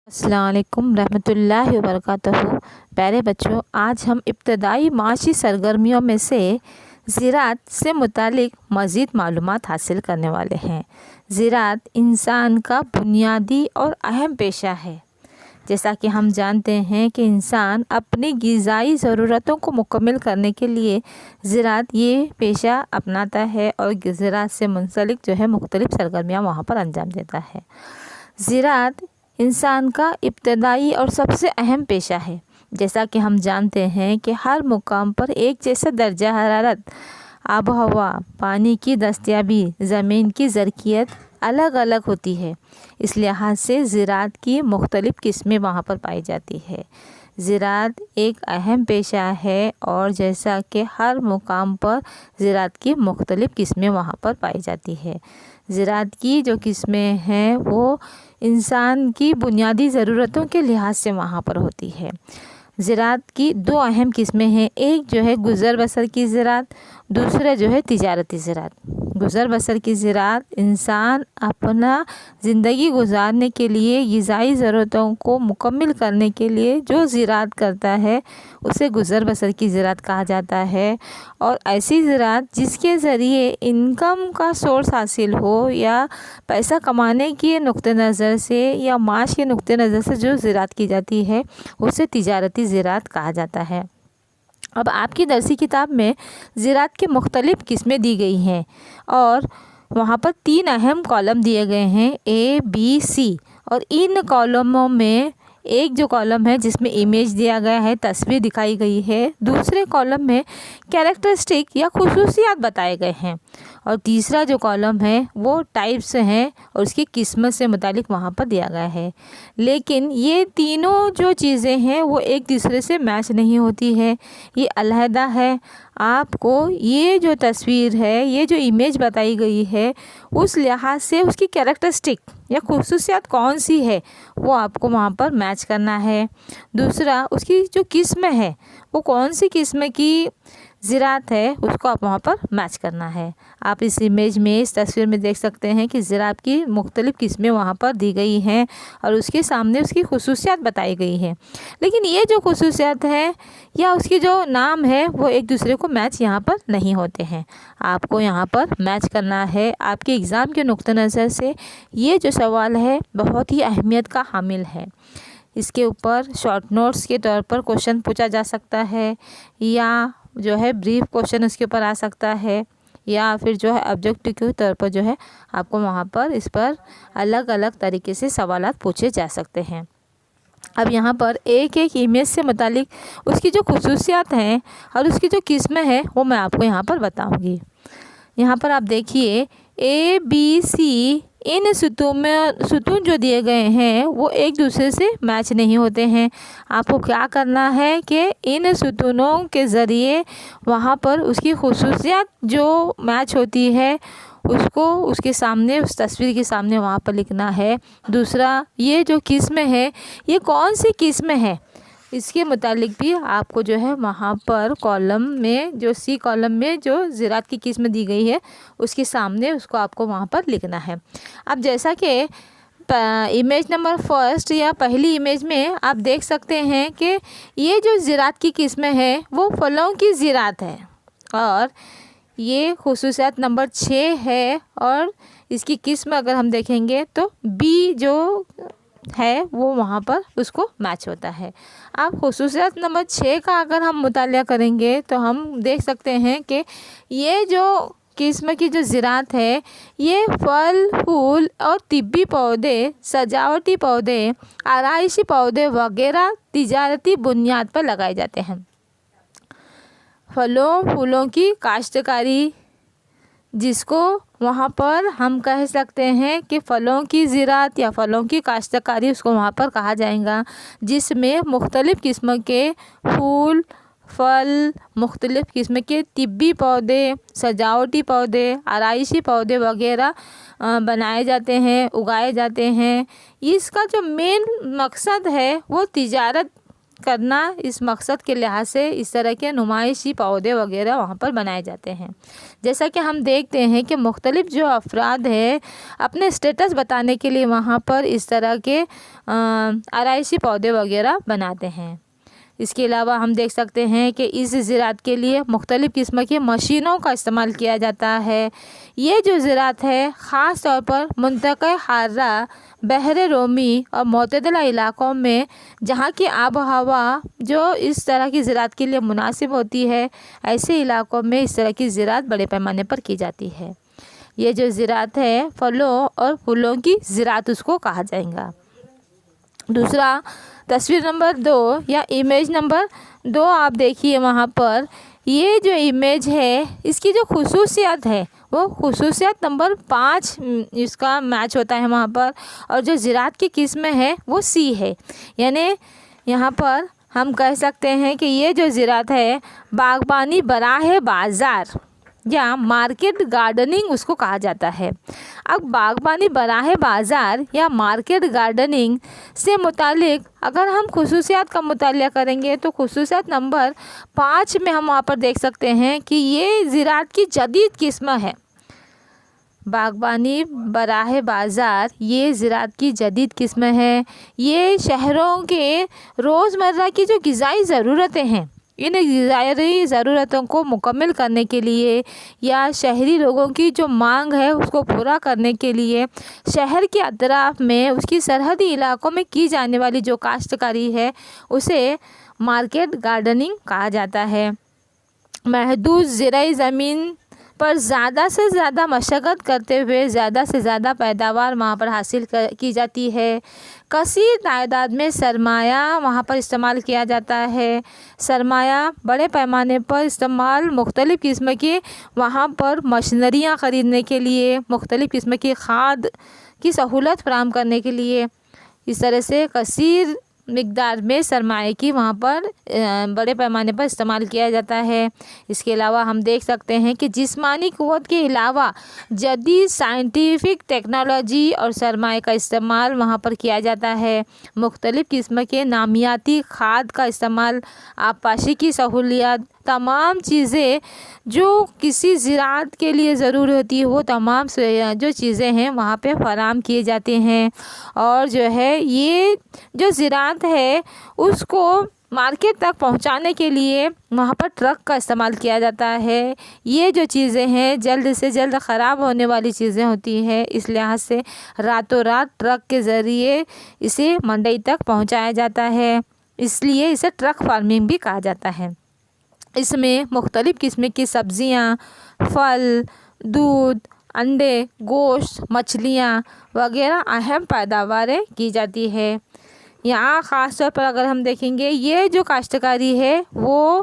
السلام علیکم رحمۃ اللہ وبرکاتہ۔ پیارے بچوں، آج ہم ابتدائی معاشی سرگرمیوں میں سے زراعت سے متعلق مزید معلومات حاصل کرنے والے ہیں۔ زراعت انسان کا بنیادی اور اہم پیشہ ہے۔ جیسا کہ ہم جانتے ہیں کہ انسان اپنی غذائی ضرورتوں کو مکمل کرنے کے لیے زراعت یہ پیشہ اپناتا ہے اور زراعت سے منسلک مختلف سرگرمیاں وہاں پر انجام دیتا ہے۔ زراعت انسان کا ابتدائی اور سب سے اہم پیشہ ہے۔ جیسا کہ ہم جانتے ہیں کہ ہر مقام پر ایک جیسا درجہ حرارت، آب و ہوا، پانی کی دستیابی، زمین کی زرخیت الگ الگ ہوتی ہے۔ اس لحاظ سے زراعت کی مختلف قسمیں وہاں پر پائی جاتی ہے۔ زراعت ایک اہم پیشہ ہے اور جیسا کہ ہر مقام پر زراعت کی مختلف قسمیں وہاں پر پائی جاتی ہے۔ زراعت کی جو قسمیں ہیں وہ انسان کی بنیادی ضرورتوں کے لحاظ سے وہاں پر ہوتی ہے۔ زراعت کی دو اہم قسمیں ہیں، ایک گزر بسر کی زراعت، دوسرا تجارتی زراعت۔ گزر بسر کی زراعت انسان اپنا زندگی گزارنے کے لیے غذائی ضرورتوں کو مکمل کرنے کے لیے جو زراعت کرتا ہے اسے گزر بسر کی زراعت کہا جاتا ہے۔ اور ایسی زراعت جس کے ذریعے انکم کا سورس حاصل ہو یا پیسہ کمانے کے نقطہ نظر سے یا معاش کے نقطہ نظر سے جو زراعت کی جاتی ہے اسے تجارتی زراعت کہا جاتا ہے۔ اب آپ کی درسی کتاب میں زراعت کے مختلف قسمیں دی گئی ہیں اور وہاں پر 3 اہم کالم دیے گئے ہیں، A B C، اور ان کالموں میں ایک جو کالم ہے جس میں امیج دیا گیا ہے، تصویر دکھائی گئی ہے، دوسرے کالم میں کیریکٹرسٹک یا خصوصیات بتائے گئے ہیں، اور تیسرا جو کالم ہے وہ ٹائپس ہیں اور اس کی قسمت سے متعلق وہاں پر دیا گیا ہے۔ لیکن یہ تینوں جو چیزیں ہیں وہ ایک دوسرے سے میچ نہیں ہوتی ہے، یہ علیحدہ ہے۔ آپ کو یہ جو تصویر ہے، یہ جو امیج بتائی گئی ہے، اس لحاظ سے اس کی کیریکٹرسٹک یا خصوصیات کون سی ہے وہ آپ کو وہاں پر میچ کرنا ہے۔ دوسرا، اس کی جو قسم ہے وہ کون سی قسم کی زراعت ہے اس کو آپ وہاں پر میچ کرنا ہے۔ آپ اس امیج میں، اس تصویر میں دیکھ سکتے ہیں کہ زراعت کی مختلف قسمیں وہاں پر دی گئی ہیں اور اس کے سامنے اس کی خصوصیات بتائی گئی ہیں، لیکن یہ جو خصوصیات ہیں یا اس کی جو نام ہے وہ ایک دوسرے کو میچ یہاں پر نہیں ہوتے ہیں۔ آپ کو یہاں پر میچ کرنا ہے۔ آپ کے ایگزام کے نقطہ نظر سے یہ جو سوال ہے بہت ہی اہمیت کا حامل ہے۔ اس کے اوپر شارٹ نوٹس کے طور پر کوشچن پوچھا جا سکتا ہے، یا بریف کوشچن اس کے اوپر آ سکتا ہے، یا پھر آبجیکٹو کے طور پر آپ کو وہاں پر اس پر الگ الگ طریقے سے سوالات پوچھے جا سکتے ہیں۔ اب یہاں پر ایک ایک امیج سے متعلق اس کی جو خصوصیات ہیں اور اس کی جو قسمیں ہیں وہ میں آپ کو یہاں پر بتاؤں گی۔ یہاں پر آپ دیکھیے A B C، ان ستون جو دیے گئے ہیں وہ ایک دوسرے سے میچ نہیں ہوتے ہیں۔ آپ کو کیا کرنا ہے کہ ان ستونوں کے ذریعے وہاں پر اس کی خصوصیات جو میچ ہوتی ہے اس کو اس کے سامنے، اس تصویر کے سامنے وہاں پر لکھنا ہے۔ دوسرا، یہ جو قسم ہے یہ کون سی قسم ہے اس کے متعلق بھی آپ کو وہاں پر کالم میں سی کالم میں جو زراعت کی قسم دی گئی ہے اس کے سامنے اس کو آپ کو وہاں پر لکھنا ہے۔ اب جیسا کہ امیج نمبر 1 یا پہلی امیج میں آپ دیکھ سکتے ہیں کہ یہ جو زراعت کی قسم ہے وہ پھلوں کی زراعت ہے، اور یہ خصوصیات نمبر 6 ہے، اور اس کی قسم اگر ہم دیکھیں گے تو B جو ہے وہ وہاں پر اس کو میچ ہوتا ہے۔ اب خصوصیات نمبر 6 کا اگر ہم مطالعہ کریں گے تو ہم دیکھ سکتے ہیں کہ یہ جو قسم کی جو زراعت ہے یہ پھل، پھول اور طبی پودے، سجاوٹی پودے، آرائشی پودے وغیرہ تجارتی بنیاد پر لگائے جاتے ہیں۔ پھلوں پھولوں کی کاشتکاری، جس کو وہاں پر ہم کہہ سکتے ہیں کہ پھلوں کی زراعت یا پھلوں کی کاشتکاری اس کو وہاں پر کہا جائے گا، جس میں مختلف قسم کے پھول، پھل، مختلف قسم کے طبی پودے، سجاوٹی پودے، آرائشی پودے وغیرہ بنائے جاتے ہیں، اگائے جاتے ہیں۔ اس کا جو مین مقصد ہے وہ تجارت کرنا اس مقصد کے لحاظ سے اس طرح کے نمائشی پودے وغیرہ وہاں پر بنائے جاتے ہیں۔ جیسا کہ ہم دیکھتے ہیں کہ مختلف جو افراد ہیں اپنے اسٹیٹس بتانے کے لیے وہاں پر اس طرح کے آرائشی پودے وغیرہ بناتے ہیں۔ اس کے علاوہ ہم دیکھ سکتے ہیں کہ اس زراعت کے لیے مختلف قسم کی مشینوں کا استعمال کیا جاتا ہے۔ یہ جو زراعت ہے خاص طور پر منطقہ حارہ، بحر رومی اور معتدلہ علاقوں میں جہاں کی آب و ہوا جو اس طرح کی زراعت کے لیے مناسب ہوتی ہے، ایسے علاقوں میں اس طرح کی زراعت بڑے پیمانے پر کی جاتی ہے۔ یہ جو زراعت ہے پھلوں اور پھولوں کی زراعت اس کو کہا جائے گا۔ دوسرا تصویر نمبر 2 یا امیج نمبر 2 آپ دیکھیے، وہاں پر یہ جو امیج ہے اس کی جو خصوصیت ہے وہ خصوصیت نمبر 5 اس کا میچ ہوتا ہے وہاں پر، اور جو زراعت کی قسم ہے وہ سی ہے۔ یعنی یہاں پر ہم کہہ سکتے ہیں کہ یہ جو زراعت ہے باغبانی براہ بازار یا مارکیٹ گارڈننگ اس کو کہا جاتا ہے۔ اب باغبانی براہ بازار یا مارکیٹ گارڈننگ سے متعلق اگر ہم خصوصیات کا مطالعہ کریں گے تو خصوصیات نمبر 5 میں ہم وہاں پر دیکھ سکتے ہیں کہ یہ زراعت کی جدید قسم ہے۔ باغبانی براہ بازار یہ زراعت کی جدید قسم ہے۔ یہ شہروں کے روزمرہ کی جو غذائی ضرورتیں ہیں ان غذائی ضرورتوں کو مکمل کرنے کے لیے یا شہری لوگوں کی جو مانگ ہے اس کو پورا کرنے کے لیے شہر کے اطراف میں اس کی سرحدی علاقوں میں کی جانے والی جو کاشتکاری ہے اسے مارکیٹ گارڈننگ کہا جاتا ہے۔ محدود زرعی زمین پر زیادہ سے زیادہ مشقت کرتے ہوئے زیادہ سے زیادہ پیداوار وہاں پر حاصل کی جاتی ہے۔ کثیر تعداد میں سرمایہ وہاں پر استعمال کیا جاتا ہے۔ سرمایہ بڑے پیمانے پر استعمال مختلف قسم کی وہاں پر مشینریاں خریدنے کے لیے، مختلف قسم کی کھاد کی سہولت فراہم کرنے کے لیے، اس طرح سے کثیر مقدار میں سرمایہ کی وہاں پر بڑے پیمانے پر استعمال کیا جاتا ہے۔ اس کے علاوہ ہم دیکھ سکتے ہیں کہ جسمانی قوت کے علاوہ جدید سائنٹیفک ٹیکنالوجی اور سرمایہ کا استعمال وہاں پر کیا جاتا ہے۔ مختلف قسم کے نامیاتی کھاد کا استعمال، آبپاشی کی سہولیات، تمام چیزیں جو کسی زراعت کے لیے ضروری ہوتی ہے وہ تمام جو چیزیں ہیں وہاں پہ فراہم کیے جاتے ہیں۔ اور جو ہے یہ جو زراعت ہے اس کو مارکیٹ تک پہنچانے کے لیے وہاں پر ٹرک کا استعمال کیا جاتا ہے۔ یہ جو چیزیں ہیں جلد سے جلد خراب ہونے والی چیزیں ہوتی ہیں، اس لحاظ سے راتوں رات ٹرک کے ذریعے اسے منڈی تک پہنچایا جاتا ہے، اس لیے اسے ٹرک فارمنگ بھی کہا جاتا ہے۔ اس میں مختلف قسم کی سبزیاں، پھل، دودھ، انڈے، گوشت، مچھلیاں وغیرہ اہم پیداواریں کی جاتی ہے۔ یہاں خاص طور پر اگر ہم دیکھیں گے یہ جو کاشتکاری ہے وہ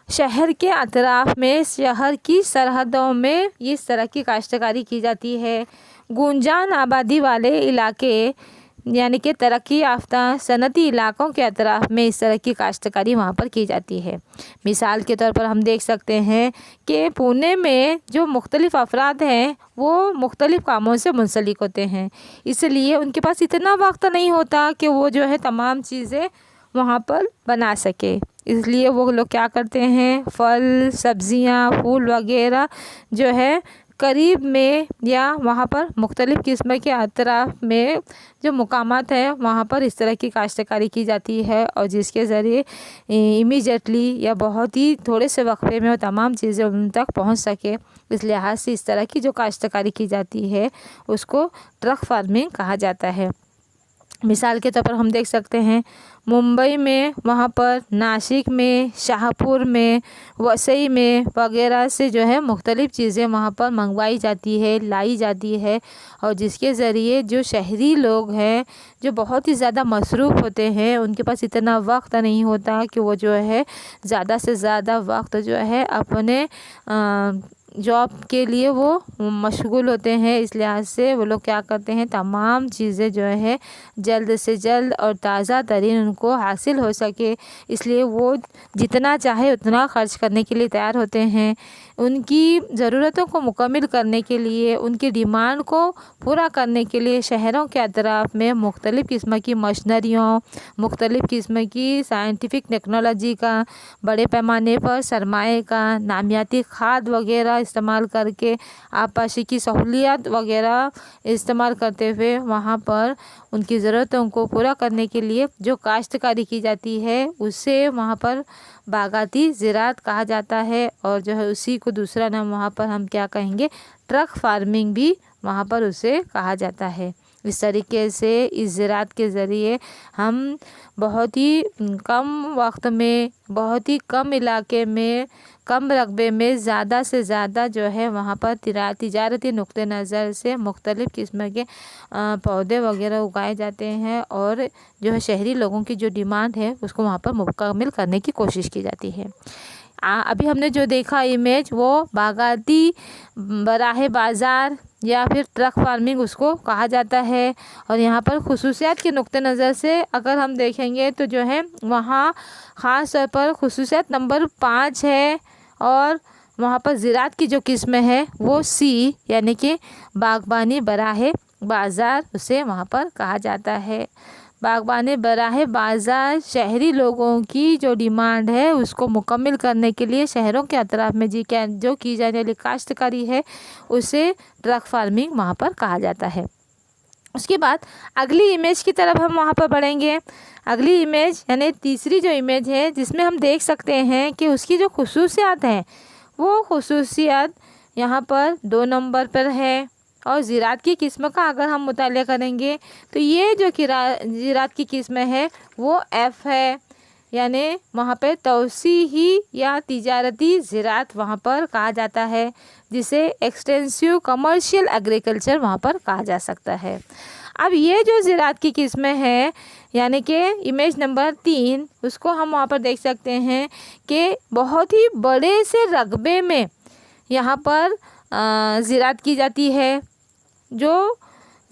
شہر کے اطراف میں، شہر کی سرحدوں میں اس طرح کی کاشتکاری کی جاتی ہے۔ گونجان آبادی والے علاقے یعنی کہ ترقی یافتہ صنعتی علاقوں کے اطراف میں اس طرح کی کاشتکاری وہاں پر کی جاتی ہے۔ مثال کے طور پر ہم دیکھ سکتے ہیں کہ پونے میں جو مختلف افراد ہیں وہ مختلف کاموں سے منسلک ہوتے ہیں، اس لیے ان کے پاس اتنا وقت نہیں ہوتا کہ وہ جو ہے تمام چیزیں وہاں پر بنا سکے، اس لیے وہ لوگ کیا کرتے ہیں پھل، سبزیاں، پھول وغیرہ جو ہے قریب میں یا وہاں پر مختلف قسم کے اطراف میں جو مقامات ہیں وہاں پر اس طرح کی کاشتکاری کی جاتی ہے، اور جس کے ذریعے امیجیٹلی یا بہت ہی تھوڑے سے وقفے میں وہ تمام چیزیں ان تک پہنچ سکے، اس لحاظ سے اس طرح کی جو کاشتکاری کی جاتی ہے اس کو ٹرک فارمنگ کہا جاتا ہے۔ مثال کے طور پر ہم دیکھ سکتے ہیں ممبئی میں، وہاں پر ناسک میں، شاہپور میں، وسئی میں وغیرہ سے جو ہے مختلف چیزیں وہاں پر منگوائی جاتی ہے، لائی جاتی ہے، اور جس کے ذریعے جو شہری لوگ ہیں جو بہت ہی زیادہ مصروف ہوتے ہیں ان کے پاس اتنا وقت نہیں ہوتا کہ وہ جو ہے زیادہ سے زیادہ وقت جو ہے اپنے जॉब के लिए वो मशगूल होते हैं। इस लिहाज से वो लोग क्या करते हैं, तमाम चीज़ें जो है जल्द से जल्द और ताज़ा तरीन उनको हासिल हो सके, इसलिए वो जितना चाहे उतना ख़र्च करने के लिए तैयार होते हैं। उनकी ज़रूरतों को मुकम्मल करने के लिए, उनकी डिमांड को पूरा करने के लिए शहरों के अतराफ़ में मुख्तलिफ़ किस्म की मशीनरियों, मुख्तलिफ़ किस्म की साइंटिफिक टेक्नोलॉजी का, बड़े पैमाने पर सरमाए का, नामियाती खाद वगैरह इस्तेमाल करके, आपाशी की सहूलियत वगैरह इस्तेमाल करते हुए वहाँ पर उनकी ज़रूरतों को पूरा करने के लिए जो काश्तकारी की जाती है उसे वहाँ पर बागाती ज़राअत कहा जाता है। और जो है उसी को दूसरा नाम वहाँ पर हम क्या कहेंगे, ट्रक फार्मिंग भी वहाँ पर उसे कहा जाता है। इस तरीके से इस ज़राअत के ज़रिए हम बहुत ही कम वक्त में, बहुत ही कम इलाके में, कम रकबे में ज़्यादा से ज़्यादा जो है वहाँ पर तिजारती नुक्ते नज़र से मुख्तलिफ़ किस्म के पौधे वगैरह उगाए जाते हैं और जो है शहरी लोगों की जो डिमांड है उसको वहाँ पर मुकम्मल करने की कोशिश की जाती है। अभी हमने जो देखा इमेज वो बागाती बराहे बाज़ार या फिर ट्रक फार्मिंग उसको कहा जाता है। और यहाँ पर खुसूसियात के नुक्ते नज़र से अगर हम देखेंगे तो जो है वहाँ ख़ास तौर पर खुसूसियात नंबर 5 है और वहाँ पर ज़राअत की जो किस्म है वो सी यानी कि बागबानी बराहे बाज़ार उसे वहाँ पर कहा जाता है। बागबानी बराहे बाज़ार शहरी लोगों की जो डिमांड है उसको मुकम्मल करने के लिए शहरों के अतराफ़ में जो की जाने वाली काश्तकारी है उसे ट्रक फार्मिंग वहाँ पर कहा जाता है। उसके बाद अगली इमेज की तरफ हम वहाँ पर बढ़ेंगे। अगली इमेज यानी तीसरी जो इमेज है जिसमें हम देख सकते हैं कि उसकी जो खुसूसियात हैं वो खुसूसियात यहाँ पर 2 नंबर पर है। और ज़राअत की किस्म का अगर हम मुताला करेंगे तो ये जो ज़राअत की किस्म है वो F है, यानी वहाँ पर तौसीही या तिजारती ज़राअत वहाँ पर कहा जाता है, जिसे एक्सटेंसिव कमर्शियल एग्रीकल्चर वहाँ पर कहा जा सकता है। अब ये जो ज़राअत की किस्में हैं यानी कि इमेज नंबर 3 उसको हम वहाँ पर देख सकते हैं कि बहुत ही बड़े से रकबे में यहाँ पर ज़राअत की जाती है। जो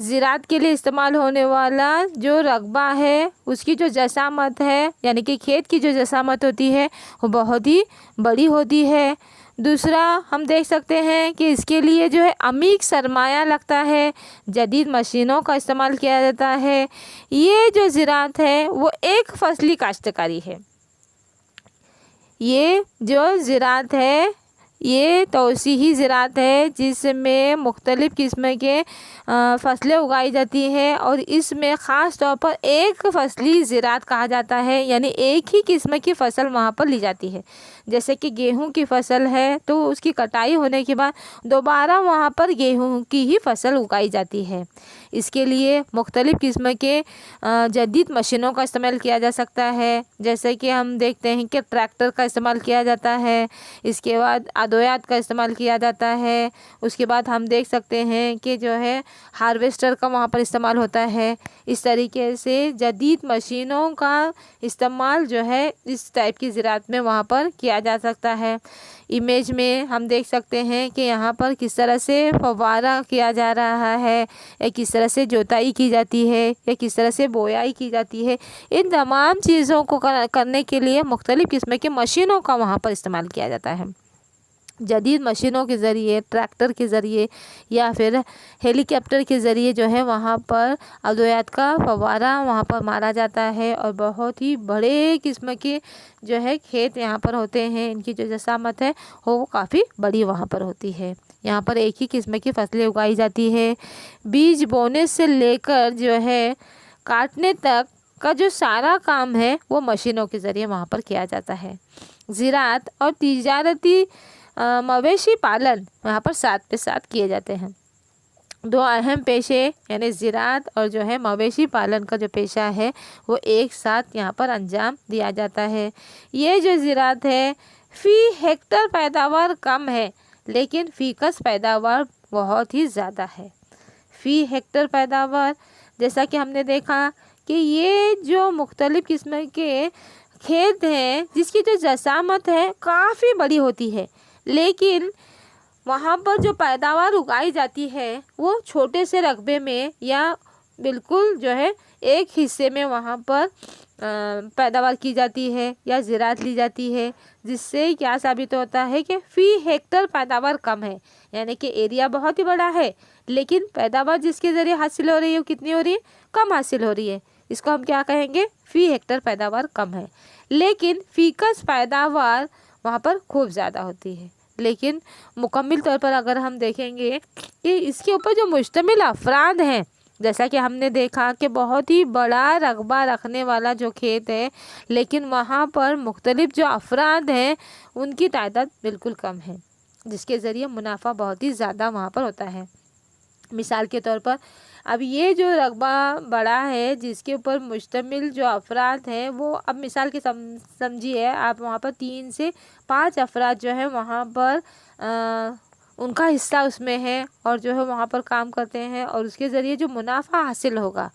ज़राअत के लिए इस्तेमाल होने वाला जो रकबा है उसकी जो जसामत है यानी कि खेत की जो जसामत होती है वो बहुत ही बड़ी होती है। दूसरा हम देख सकते हैं कि इसके लिए जो है अमीक सरमाया लगता है, जदीद मशीनों का इस्तेमाल किया जाता है। ये जो ज़राअत है वो एक फसली काश्तकारी है। ये जो ज़राअत है ये तौसीही ज़राअत है जिसमें मुख्तलिफ़ किस्म के फसलें उगाई जाती है और इसमें ख़ास तौर पर एक फसली ज़राअत कहा जाता है, यानी एक ही किस्म की फ़सल वहाँ पर ली जाती है। जैसे कि गेहूं की फ़सल है तो उसकी कटाई होने के बाद दोबारा वहाँ पर गेहूं की ही फ़सल उगाई जाती है। इसके लिए मुख्तलिफ़ किस्म के जदीद मशीनों का इस्तेमाल किया जा सकता है, जैसे कि हम देखते हैं कि ट्रैक्टर का इस्तेमाल किया जाता है, इसके बाद अदोयात का इस्तेमाल किया जाता है। उसके बाद हम देख सकते हैं कि जो है हार्वेस्टर का वहाँ पर इस्तेमाल होता है। इस तरीके से जदीद मशीनों का इस्तेमाल जो है इस टाइप की ज़राअत में वहाँ पर किया जा सकता है। इमेज में हम देख सकते हैं कि यहाँ पर किस तरह से फव्वारा किया जा रहा है या किस तरह से जोताई की जाती है या किस तरह से बोयाई की जाती है। इन तमाम चीज़ों को करने के लिए मुख्तलिफ़ किस्म की मशीनों का वहाँ पर इस्तेमाल किया जाता है। जदीद मशीनों के ज़रिए, ट्रैक्टर के ज़रिए या फिर हेलीकॉप्टर के ज़रिए जो है वहाँ पर अदोयात का फव्वारा वहाँ पर मारा जाता है और बहुत ही बड़े किस्म के जो है खेत यहाँ पर होते हैं। इनकी जो जसामत है वो काफ़ी बड़ी वहाँ पर होती है। यहाँ पर एक ही किस्म की फसलें उगाई जाती है। बीज बोने से लेकर जो है काटने तक का जो सारा काम है वो मशीनों के ज़रिए वहाँ पर किया जाता है। ज़राअत और तिजारती मवेशी पालन वहाँ पर साथ पे साथ किए जाते हैं। 2 अहम पेशे यानी ज़राअत और जो है मवेशी पालन का जो पेशा है वो एक साथ यहाँ पर अंजाम दिया जाता है। ये जो ज़राअत है फ़ी हेक्टर पैदावार कम है लेकिन फ़ीकस पैदावार बहुत ही ज़्यादा है। फ़ी हेक्टर पैदावार जैसा कि हमने देखा कि ये जो मुख्तलिफ़ किस्म के खेत हैं जिसकी जो जसामत है काफ़ी बड़ी होती है, लेकिन वहाँ पर जो पैदावार उगाई जाती है वो छोटे से रकबे में या बिल्कुल जो है एक हिस्से में वहाँ पर पैदावार की जाती है या ज़राअत ली जाती है, जिससे क्या साबित होता है कि फ़ी हेक्टर पैदावार कम है। यानी कि एरिया बहुत ही बड़ा है लेकिन पैदावार जिसके ज़रिए हासिल हो रही है वो कितनी हो रही है, कम हासिल हो रही है। इसको हम क्या कहेंगे, फ़ी हेक्टर पैदावार कम है। लेकिन फ़ीकस पैदावार वहाँ पर खूब ज़्यादा होती है। लेकिन मुकम्मल तौर पर अगर हम देखेंगे कि इसके ऊपर जो मुश्तमिल अफराद हैं, जैसा कि हमने देखा कि बहुत ही बड़ा रकबा रखने वाला जो खेत है, लेकिन वहाँ पर मुख्तलिफ जो अफराद हैं उनकी तादाद बिल्कुल कम है, जिसके ज़रिए मुनाफा बहुत ही ज़्यादा वहाँ पर होता है। मिसाल के तौर पर अब ये जो रकबा बड़ा है जिसके ऊपर मुश्तमिल जो अफराद हैं वो, अब मिसाल के समझिए आप, वहाँ पर 3 से 5 अफराद जो है वहाँ पर उनका हिस्सा उसमें है और जो है वहाँ पर काम करते हैं और उसके ज़रिए जो मुनाफा हासिल होगा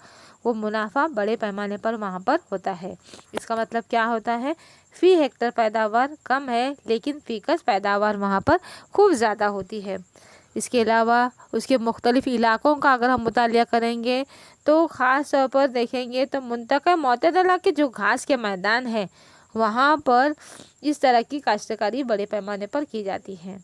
वो मुनाफा बड़े पैमाने पर वहाँ पर होता है। इसका मतलब क्या होता है, फ़ी हेक्टर पैदावार कम है लेकिन फ़ीकस पैदावार वहाँ पर खूब ज़्यादा होती है। इसके अलावा उसके मुख्तलिफ़ इलाक़ों का अगर हम मुतालिया करेंगे तो ख़ास तौर पर देखेंगे तो मुंतक़ा मोतदला के जो घास के मैदान हैं वहाँ पर इस तरह की काश्तकारी बड़े पैमाने पर की जाती है।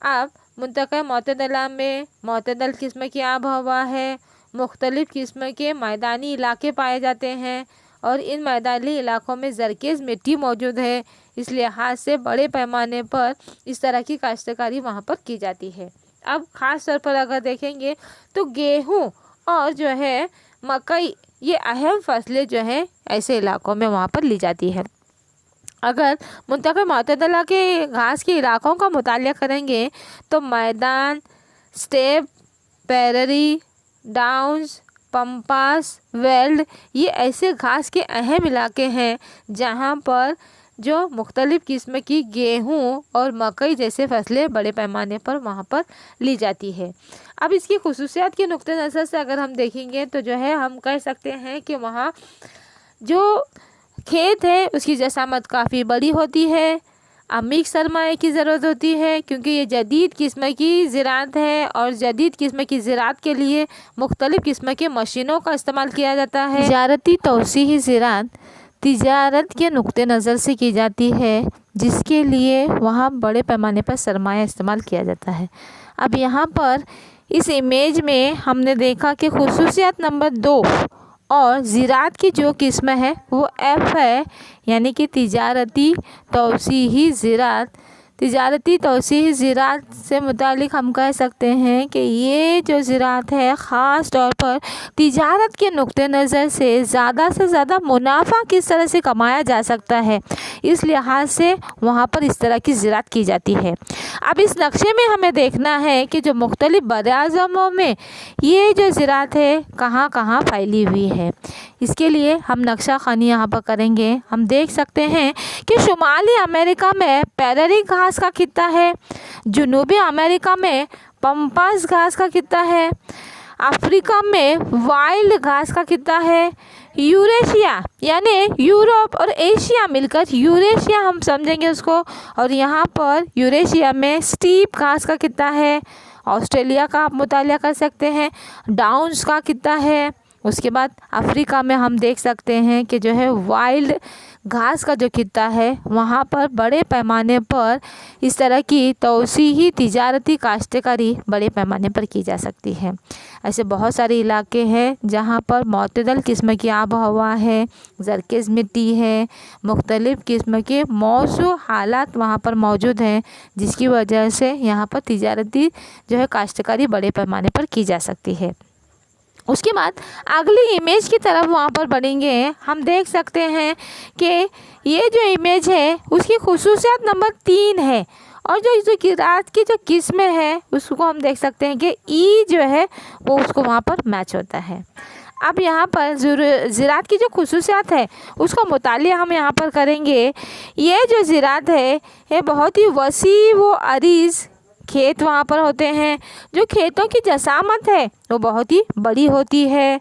अब मुंतक़ा मोतदला में मोतदल किस्म की आब हवा है, मुख्तलिफ़ किस्म के मैदानी इलाके पाए जाते हैं और इन मैदानी इलाक़ों में ज़रखेज़ मिट्टी मौजूद है, इसलिए हाथ से बड़े पैमाने पर इस तरह की काश्तकारी वहाँ पर की जाती है। अब ख़ास तौर पर अगर देखेंगे तो गेहूँ और जो है मकई, ये अहम फसलें जो हैं ऐसे इलाक़ों में वहाँ पर ली जाती है। अगर मुंतक़ा मोतदला के घास के इलाक़ों का मुतालिया करेंगे तो मैदान, स्टेप, पैररी, डाउन्स, पम्पास, वेल्ड, ये ऐसे घास के अहम इलाके हैं जहाँ पर जो मुख्तलिफ़ किस्म की गेहूँ और मकई जैसे फसलें बड़े पैमाने पर वहाँ पर ली जाती है। अब इसकी खुसूसियात के नुक्ते नज़र से अगर हम देखेंगे तो जो है हम कह सकते हैं कि वहाँ जो खेत है उसकी जसामत काफ़ी बड़ी होती है, अमीक सरमाए की ज़रूरत होती है क्योंकि ये जदीद किस्म की ज़राअत है और जदीद किस्म की ज़राअत के लिए मुख्तलिफ़ किस्म के मशीनों का इस्तेमाल किया जाता है। तिजारती तौसीही ज़राअत तिजारत के नुक्ते नज़र से की जाती है जिसके लिए वहाँ बड़े पैमाने पर सरमाया इस्तेमाल किया जाता है। अब यहाँ पर इस इमेज में हमने देखा कि खुसूसियत नंबर 2 और ज़राअत की जो किस्म है वो एफ़ है, यानी कि तिजारती तौसीही ज़राअत। तिजारती तौसीही ज़राअत से मुतालिक हम कह सकते हैं कि ये जो ज़राअत है ख़ास तौर पर तिजारत के नुक्ते नज़र से ज़्यादा मुनाफा किस तरह से कमाया जा सकता है, इस लिहाज से वहाँ पर इस तरह की ज़राअत की जाती है। अब इस नक्शे में हमें देखना है कि जो मुख्तलिफ़ बराज़मों में ये जो ज़राअत है कहाँ कहाँ फैली हुई है। इसके लिए हम नक्शा ख़ानी यहाँ पर करेंगे। हम देख सकते हैं कि शुमाली अमेरिका में पैररी घास का खित्ता है, जनूबी अमेरिका में पम्पास घास का खित्ता है, अफ्रीका में वाइल्ड घास का खित्ता है, यूरेशिया यानी यूरोप और एशिया मिलकर यूरेशिया हम समझेंगे उसको, और यहाँ पर यूरेशिया में स्टीप घास का खित्ता है। ऑस्ट्रेलिया का आप मुतालिया कर सकते हैं, डाउन्स का खित्ता है। उसके बाद अफ्रीका में हम देख सकते हैं कि जो है वाइल्ड घास का जो खित्ता है वहाँ पर बड़े पैमाने पर इस तरह की तौसीही तिजारती काश्तकारी बड़े पैमाने पर की जा सकती है। ऐसे बहुत सारे इलाके हैं जहाँ पर मोतदल किस्म की आब हवा है, ज़रखेज़ मिट्टी है, मुख्तलिफ़ किस्म के मौसू हालात वहाँ पर मौजूद हैं, जिसकी वजह से यहाँ पर तिजारती जो है काश्तकारी बड़े पैमाने पर की जा सकती है। उसके बाद अगली इमेज की तरफ वहाँ पर बढ़ेंगे। हम देख सकते हैं कि ये जो इमेज है उसकी खुसूसियत नंबर 3 है और जो ज़राअत की जो किस्म है उसको हम देख सकते हैं कि ई जो है वो उसको वहाँ पर मैच होता है। अब यहाँ पर ज़राअत की जो खुसूसियत है उसका मुतालिया हम यहाँ पर करेंगे। ये जो ज़राअत है ये बहुत ही वसी व अरीज़ खेत वहाँ पर होते हैं। जो खेतों की जसामत है वो बहुत ही बड़ी होती है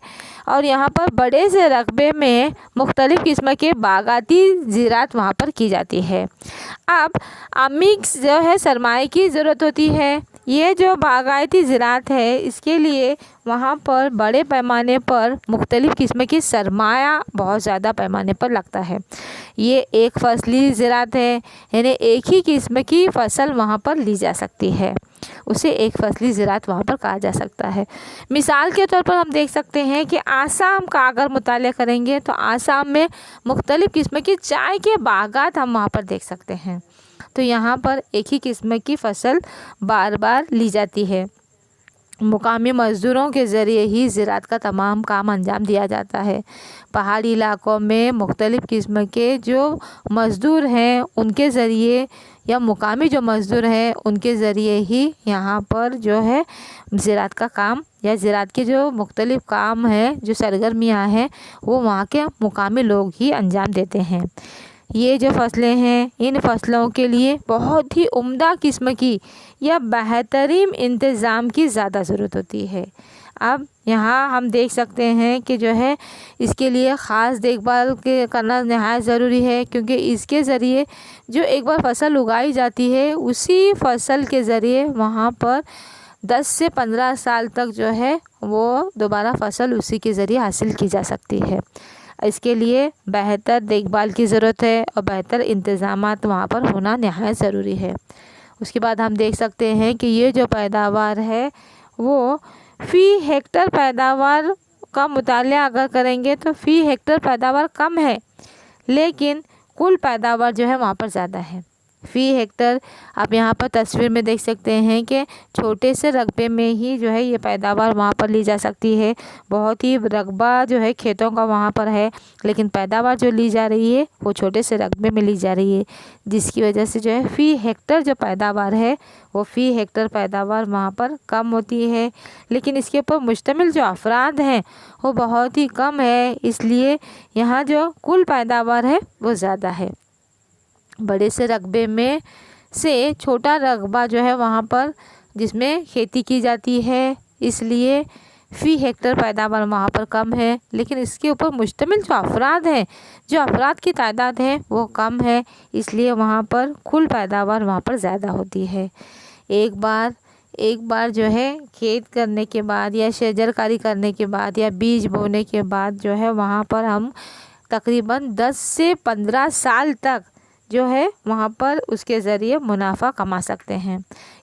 और यहाँ पर बड़े से रकबे में मुख्तलिफ़ किस्म के बागाती ज़राअत वहाँ पर की जाती है। अब अमीक्स जो है सरमाए की ज़रूरत होती है। ये जो बागायती ज़राअत है इसके लिए वहाँ पर बड़े पैमाने पर मुख्तलिफ़ किस्म की सरमाया बहुत ज़्यादा पैमाने पर लगता है। ये एक फसली ज़राअत है, यानी एक ही किस्म की फसल वहाँ पर ली जा सकती है, उसे एक फसली ज़राअत वहाँ पर कहा जा सकता है। मिसाल के तौर पर हम देख सकते हैं कि आसाम का अगर मुताला करेंगे तो आसाम में मुख्तलिफ़ किस्म की चाय के बागात हम वहाँ पर देख सकते हैं। तो यहाँ पर एक ही किस्म की फसल बार बार ली जाती है। मुकामी मज़दूरों के ज़रिए ही ज़राअत का तमाम काम अंजाम दिया जाता है। पहाड़ी इलाकों में मुख्तलिफ़ किस्म के जो मज़दूर हैं उनके ज़रिए या मुकामी जो मज़दूर हैं उनके ज़रिए ही यहाँ पर जो है ज़राअत का काम या ज़राअत के जो मुख्तलिफ़ काम हैं, जो सरगर्मियाँ हैं, वो वहाँ के मुकामी लोग ही अंजाम देते हैं। ये जो फसलें हैं इन फसलों के लिए बहुत ही उम्दा किस्म की या बेहतरीन इंतज़ाम की ज़्यादा ज़रूरत होती है। अब यहाँ हम देख सकते हैं कि जो है इसके लिए ख़ास देखभाल के करना नहायत ज़रूरी है, क्योंकि इसके ज़रिए जो एक बार फसल उगाई जाती है उसी फसल के ज़रिए वहाँ पर 10 से 15 साल तक जो है वो दोबारा फसल उसी के ज़रिए हासिल की जा सकती है। इसके लिए बेहतर देखभाल की ज़रूरत है और बेहतर इंतज़ामात वहाँ पर होना नहायत ज़रूरी है। उसके बाद हम देख सकते हैं कि ये जो पैदावार है वो फ़ी हेक्टर पैदावार का मुताला अगर करेंगे तो फ़ी हेक्टर पैदावार कम है, लेकिन कुल पैदावार जो है वहाँ पर ज़्यादा है। फ़ी हेक्टर आप यहाँ पर तस्वीर में देख सकते हैं कि छोटे से रकबे में ही जो है ये पैदावार वहाँ पर ली जा सकती है। बहुत ही रकबा जो है खेतों का वहाँ पर है, लेकिन पैदावार जो ली जा रही है वो छोटे से रकबे में ली जा रही है, जिसकी वजह से जो है फ़ी हेक्टर जो पैदावार है वो फ़ी हेक्टर पैदावार वहाँ पर कम होती है। लेकिन इसके ऊपर मुश्तमिल जो अफराद हैं वो बहुत ही कम है, इसलिए यहाँ जो कुल पैदावार है वो ज़्यादा है। बड़े से रकबे में से छोटा रकबा जो है वहाँ पर जिसमें खेती की जाती है, इसलिए फ़ी हेक्टर पैदावार वहाँ पर कम है। लेकिन इसके ऊपर मुश्तमिल जो अफराद हैं, जो अफराद की तादाद है वो कम है, इसलिए वहाँ पर कुल पैदावार वहाँ पर ज़्यादा होती है। एक बार जो है खेत करने के बाद या शजरकारी करने के बाद या बीज बोने के बाद जो है वहाँ पर हम तकरीबन 10 से 15 साल तक जो है वहाँ पर उसके ज़रिए मुनाफा कमा सकते हैं।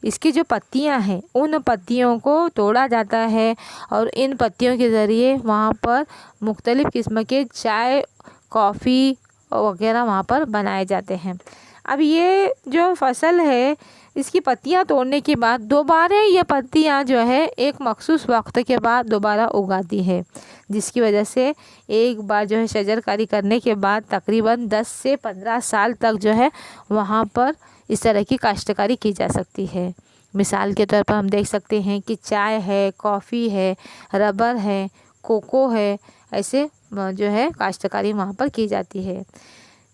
इसकी जो पत्तियाँ हैं उन पत्तियों को तोड़ा जाता है और इन पत्तियों के ज़रिए वहाँ पर मुख्तलिफ़ किस्म के चाय, कॉफ़ी वगैरह वहाँ पर बनाए जाते हैं। अब ये जो फसल है इसकी पत्तियाँ तोड़ने के बाद दोबारा ये पत्तियाँ जो है एक मखसूस वक्त के बाद दोबारा उगाती है, जिसकी वजह से एक बार जो है शजरकारी करने के बाद तकरीबन 10 से 15 साल तक जो है वहाँ पर इस तरह की काश्तकारी की जा सकती है। मिसाल के तौर पर हम देख सकते हैं कि चाय है, कॉफ़ी है, रबर है, कोको है, ऐसे जो है काश्तकारी वहाँ पर की जाती है।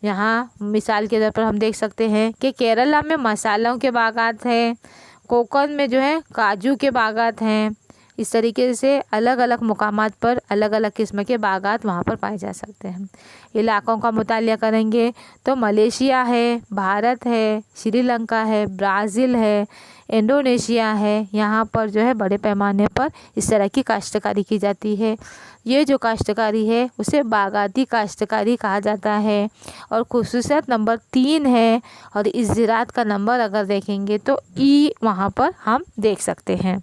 यहाँ मिसाल के तौर पर हम देख सकते हैं कि केरला में मसालों के बागात हैं, कोकण में जो है काजू के बागात हैं। इस तरीके से अलग अलग मुकामात पर अलग अलग किस्म के बागात वहाँ पर पाए जा सकते हैं। इलाकों का मुताला करेंगे तो मलेशिया है, भारत है, श्रीलंका है, ब्राज़ील है, इंडोनेशिया है, यहाँ पर जो है बड़े पैमाने पर इस तरह की काश्तकारी की जाती है। ये जो काश्तकारी है उसे बागाती काश्तकारी कहा जाता है और खुसूसियत नंबर 3 है। और इस ज़राअत का नंबर अगर देखेंगे तो ई वहाँ पर हम देख सकते हैं।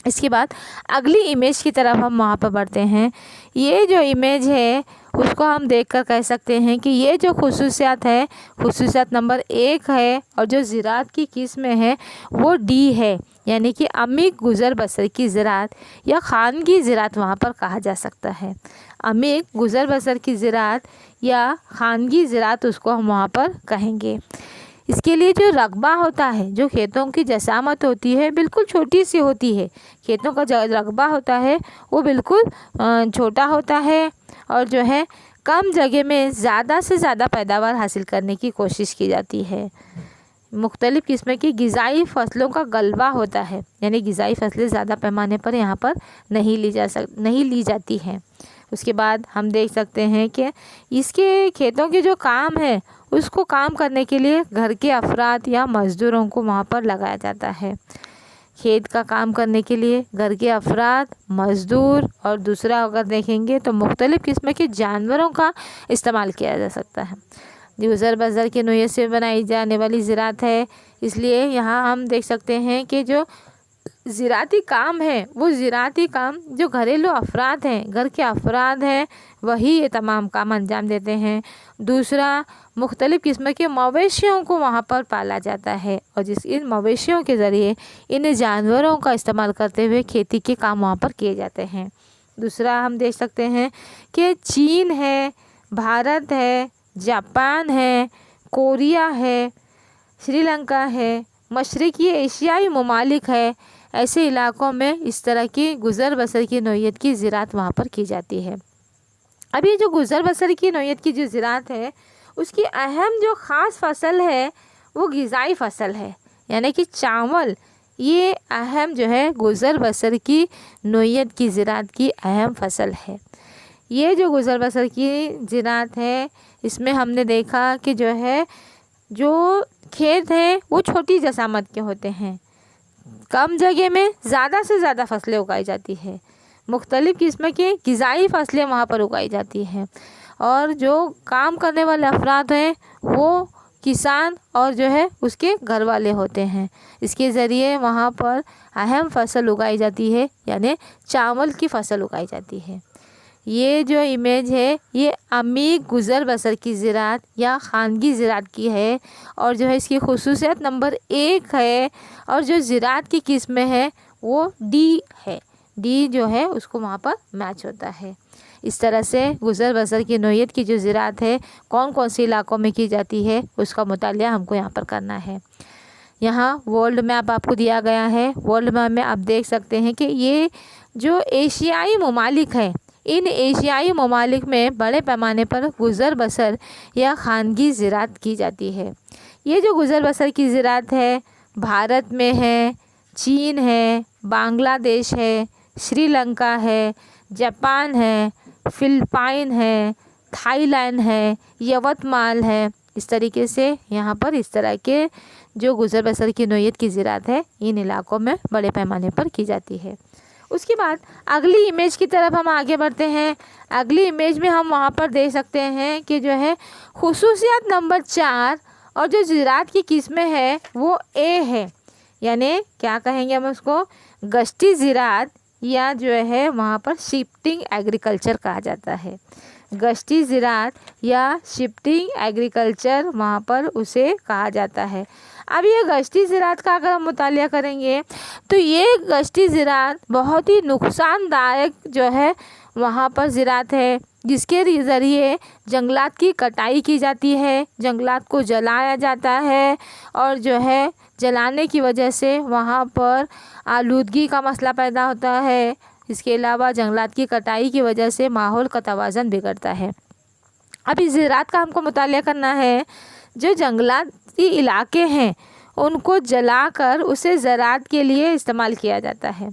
इसके बाद अगली इमेज की तरफ हम वहाँ पर बढ़ते हैं। ये जो इमेज है उसको हम देखकर कह सकते हैं कि ये जो खुसूसियत है, खुसूसियत नंबर 1 है और जो ज़राअत की किस्म है वो डी है, यानी कि अमीक गुज़र बसर की ज़राअत या खानगी ज़राअत वहाँ पर कहा जा सकता है। अमीक गुज़र बसर की ज़राअत या खानगी ज़राअत उसको हम वहाँ पर कहेंगे। इसके लिए जो रकबा होता है, जो खेतों की जसामत होती है बिल्कुल छोटी सी होती है। खेतों का जो रकबा होता है वो बिल्कुल छोटा होता है और जो है कम जगह में ज़्यादा से ज़्यादा पैदावार हासिल करने की कोशिश की जाती है। मुख्तलिफ़ किस्म की ग़िज़ाई फसलों का गलबा होता है, यानी ग़िज़ाई फसलें ज़्यादा पैमाने पर यहाँ पर नहीं ली जाती हैं। उसके बाद हम देख सकते हैं कि इसके खेतों के जो काम है उसको काम करने के लिए घर के अफराद या मज़दूरों को वहाँ पर लगाया जाता है। खेत का काम करने के लिए घर के अफराद, मज़दूर और दूसरा अगर देखेंगे तो मुख्तलिफ़ किस्म के जानवरों का इस्तेमाल किया जा सकता है। गुज़र बसर की नोयत से बनाई जाने वाली ज़राअत है, इसलिए यहाँ हम देख सकते हैं कि जो ज़राअती काम है वो ज़राअती काम जो घरेलू अफराद हैं, घर के अफराद हैं, वही ये तमाम काम अंजाम देते हैं। दूसरा, मुख्तलिफ़ किस्म के मवेशियों को वहाँ पर पाला जाता है और इन मवेशियों के ज़रिए इन जानवरों का इस्तेमाल करते हुए खेती के काम वहाँ पर किए जाते हैं। दूसरा हम देख सकते हैं कि चीन है, भारत है, जापान है, कोरिया है, श्रीलंका है, मशरक़ी एशियाई ममालिक है, ऐसे इलाक़ों में इस तरह की गुज़र बसर की नोयत की ज़राअत वहाँ पर की जाती है। अब ये जो गुज़र बसर की नोयत की जो ज़राअत है उसकी अहम जो ख़ास फसल है वो ग़िज़ाई फसल है, यानी कि चावल। ये अहम जो है गुज़र बसर की नोयत की ज़राअत की अहम फसल है। ये जो गुज़र बसर की ज़राअत है इसमें हमने देखा कि जो है जो खेत है वो छोटी जसामत के होते हैं, कम जगह में ज़्यादा से ज़्यादा फसलें उगाई जाती है, मुख्तलिफ़ किस्म की ग़िज़ाई फसलें वहाँ पर उगाई जाती हैं और जो काम करने वाले अफराद हैं वो किसान और जो है उसके घर वाले होते हैं। इसके ज़रिए वहाँ पर अहम फसल उगाई जाती है, यानी चावल की फसल उगाई जाती है। ये जो इमेज है ये अमीर गुज़र बसर की ज़राअत या ख़ानगी ज़राअत की है और जो है इसकी खुसूसियत नंबर 1 है और जो ज़राअत की किस्म है वो डी है। डी जो है उसको वहाँ पर मैच होता है। इस तरह से गुज़र बसर की नोयत की जो ज़राअत है कौन कौन से इलाक़ों में की जाती है उसका मुतालिया हमको यहाँ पर करना है। यहाँ वर्ल्ड मैप आपको दिया गया है। वर्ल्ड मैप में आप देख सकते हैं कि ये जो एशियाई ममालिक है, इन एशियाई ममालिक में बड़े पैमाने पर गुज़र बसर या ख़ानगी ज़राअत की जाती है। ये जो गुज़र बसर की ज़राअत है भारत में है, चीन है, बांग्लादेश है, श्रीलंका है, जापान है, फ़िलिपाइन है, थाईलैंड है, यवतमाल है। इस तरीके से यहाँ पर इस तरह के जो गुज़र बसर की नोयत की ज़राअत है इन इलाक़ों में बड़े पैमाने पर की जाती है। उसके बाद अगली इमेज की तरफ हम आगे बढ़ते हैं। अगली इमेज में हम वहाँ पर देख सकते हैं कि जो है खुसूसियत नंबर 4 और जो ज़राअत की किस्में है वो ए है, यानी क्या कहेंगे हम उसको गश्ती ज़राअत या जो है वहाँ पर शिफ्टिंग एग्रीकल्चर कहा जाता है। गश्ती ज़राअत या शिफ्टिंग एग्रीकल्चर वहाँ पर उसे कहा जाता है। अब ये गश्ती ज़राअत का अगर हम मुतालिया करेंगे तो ये गश्ती ज़राअत बहुत ही नुकसानदायक जो है वहाँ पर ज़राअत है, जिसके ज़रिए जंगलात की कटाई की जाती है, जंगलात को जलाया जाता है और जो है जलाने की वजह से वहाँ पर आलूदगी का मसला पैदा होता है। इसके अलावा जंगलात की कटाई की वजह से माहौल का तवाज़ुन बिगड़ता है। अब इस ज़राअत का हमको मुतालिया करना है। जो जंगलाती इलाके हैं उनको जलाकर उसे ज़राअत के लिए इस्तेमाल किया जाता है।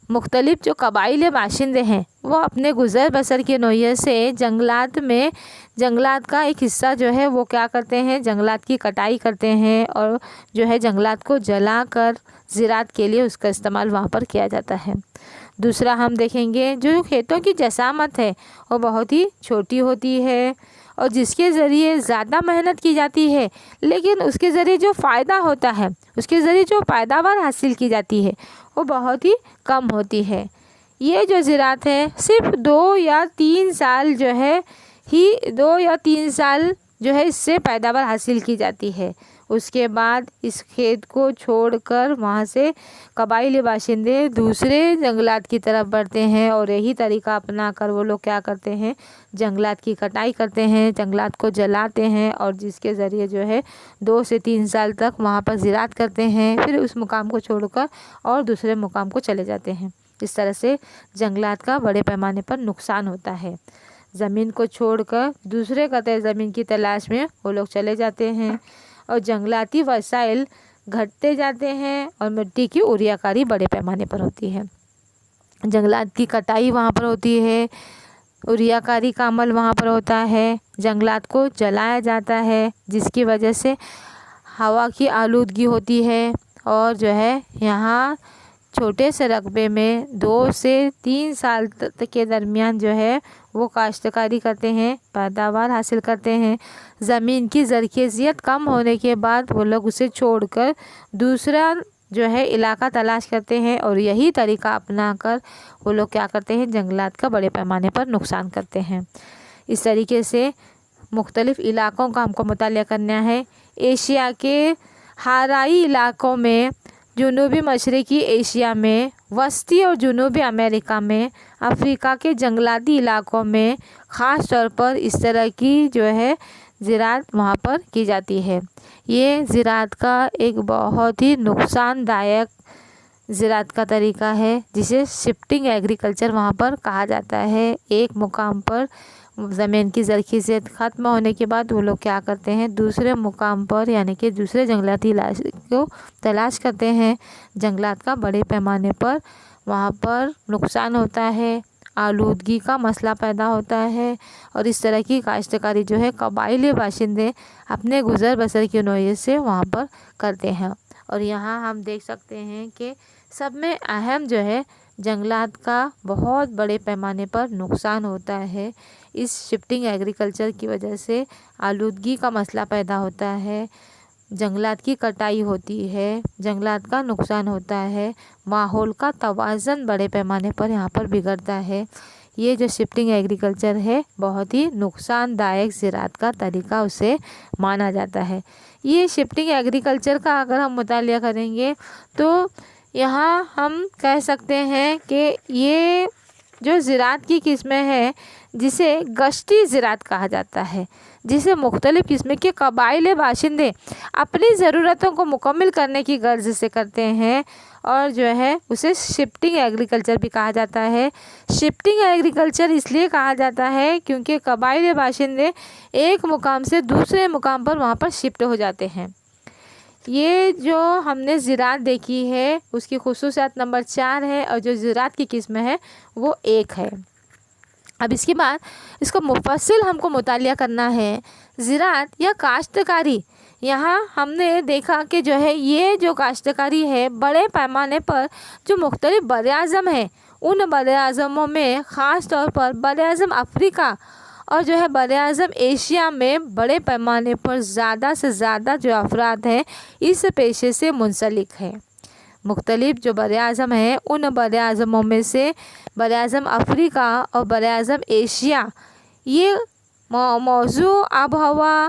मुख्तलिफ़ जो कबाइली बाशिंदे हैं वो अपने गुज़र बसर की नोयत से जंगलात का एक हिस्सा जो है वो क्या करते हैं, जंगलात की कटाई करते हैं और जो है जंगलात को जलाकर ज़राअत के लिए उसका इस्तेमाल वहाँ पर किया जाता है। दूसरा हम देखेंगे जो खेतों की जसामत है वो बहुत ही छोटी होती है और जिसके ज़रिए ज़्यादा मेहनत की जाती है, लेकिन उसके ज़रिए जो फ़ायदा होता है, उसके ज़रिए जो पैदावार हासिल की जाती है वो बहुत ही कम होती है। ये जो ज़राअत है सिर्फ 2 या 3 साल जो है इससे पैदावार हासिल की जाती है। उसके बाद इस खेत को छोड़कर वहाँ से कबाइली बाशिंदे दूसरे जंगलात की तरफ बढ़ते हैं और यही तरीका अपनाकर वो लोग क्या करते हैं, जंगलात की कटाई करते हैं, जंगलात को जलाते हैं और जिसके ज़रिए जो है 2 से 3 साल तक वहाँ पर ज़राअत करते हैं, फिर उस मुकाम को छोड़कर और दूसरे मुकाम को चले जाते हैं। इस तरह से जंगलात का बड़े पैमाने पर नुकसान होता है। ज़मीन को छोड़कर दूसरे कतई ज़मीन की तलाश में वो लोग चले जाते हैं اور جنگلاتی وسائل گھٹتے جاتے ہیں اور مٹی کی اوریا کاری بڑے پیمانے پر ہوتی ہے۔ جنگلات کی کٹائی وہاں پر ہوتی ہے، اوریا کاری کا عمل وہاں پر ہوتا ہے، جنگلات کو جلایا جاتا ہے جس کی وجہ سے ہوا کی آلودگی ہوتی ہے، اور جو ہے یہاں چھوٹے سے رقبے میں 2 سے 3 سال کے درمیان جو ہے وہ کاشتکاری کرتے ہیں، پیداوار حاصل کرتے ہیں۔ زمین کی زرخیزیت کم ہونے کے بعد وہ لوگ اسے چھوڑ کر دوسرا جو ہے علاقہ تلاش کرتے ہیں، اور یہی طریقہ اپنا کر وہ لوگ کیا کرتے ہیں، جنگلات کا بڑے پیمانے پر نقصان کرتے ہیں۔ اس طریقے سے مختلف علاقوں کا ہم کو مطالعہ کرنا ہے۔ ایشیا کے حارائی علاقوں میں، جنوبی مشرقی ایشیا میں، وسطی اور جنوبی امریکہ میں، افریقہ کے جنگلاتی علاقوں میں خاص طور پر اس طرح کی جو ہے زراعت وہاں پر کی جاتی ہے۔ یہ زراعت کا ایک بہت ہی نقصان دایک زراعت کا طریقہ ہے جسے شفٹنگ ایگریکلچر وہاں پر کہا جاتا ہے۔ ایک مقام پر زمین کی زرخیزیت ختم ہونے کے بعد وہ لوگ کیا کرتے ہیں، دوسرے مقام پر یعنی کہ دوسرے جنگلاتی علاقے کو تلاش کرتے ہیں۔ جنگلات کا بڑے پیمانے پر وہاں پر نقصان ہوتا ہے، آلودگی کا مسئلہ پیدا ہوتا ہے، اور اس طرح کی کاشتکاری جو ہے قبائلی باشندے اپنے گزر بسر کی نوعیت سے وہاں پر کرتے ہیں۔ اور یہاں ہم دیکھ سکتے ہیں کہ سب میں اہم جو ہے جنگلات کا بہت بڑے پیمانے پر نقصان ہوتا ہے۔ اس شفٹنگ ایگریکلچر کی وجہ سے آلودگی کا مسئلہ پیدا ہوتا ہے، جنگلات کی کٹائی ہوتی ہے، جنگلات کا نقصان ہوتا ہے، ماحول کا توازن بڑے پیمانے پر یہاں پر بگڑتا ہے۔ یہ جو شفٹنگ ایگریکلچر ہے بہت ہی نقصان دایک زراعت کا طریقہ اسے مانا جاتا ہے۔ یہ شفٹنگ ایگریکلچر کا اگر ہم مطالعہ کریں گے تو یہاں ہم کہہ سکتے ہیں کہ یہ جو زراعت کی قسمیں ہیں جسے گشتی زراعت کہا جاتا ہے، جسے مختلف قسم کے قبائلی باشندے اپنی ضرورتوں کو مکمل کرنے کی غرض سے کرتے ہیں، اور جو ہے اسے شفٹنگ ایگریکلچر بھی کہا جاتا ہے۔ شفٹنگ ایگریکلچر اس لیے کہا جاتا ہے کیونکہ قبائلی باشندے ایک مقام سے دوسرے مقام پر وہاں پر شفٹ ہو جاتے ہیں۔ یہ جو ہم نے زراعت دیکھی ہے اس کی خصوصیات نمبر 4 ہے، اور جو زراعت کی قسم ہے وہ 1 ہے۔ اب اس کے بعد اس کو مفصل ہم کو مطالعہ کرنا ہے۔ زراعت یا کاشتکاری، یہاں ہم نے دیکھا کہ جو ہے یہ جو کاشتکاری ہے بڑے پیمانے پر جو مختلف براعظم ہیں، ان براعظموں میں خاص طور پر براعظم افریقہ اور جو ہے براعظم ایشیا میں بڑے پیمانے پر زیادہ سے زیادہ جو افراد ہیں اس پیشے سے منسلک ہیں۔ مختلف جو براعظم ہیں ان براعظموں میں سے براعظم افریقہ اور براعظم ایشیا، یہ موضوع آب و ہوا،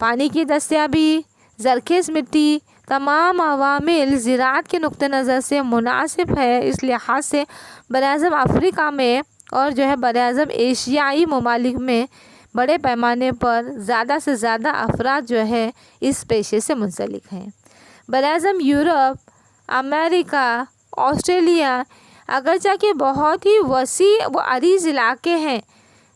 پانی کی دستیابی، زرخیز مٹی، تمام عوامل زراعت کے نقطہ نظر سے مناسب ہے۔ اس لحاظ سے براعظم افریقہ میں اور جو ہے براعظم ایشیائی ممالک میں بڑے پیمانے پر زیادہ سے زیادہ افراد جو ہے اس پیشے سے منسلک ہیں۔ براعظم یورپ، امریکہ، آسٹریلیا، اگرچہ کہ بہت ہی وسیع و عریض علاقے ہیں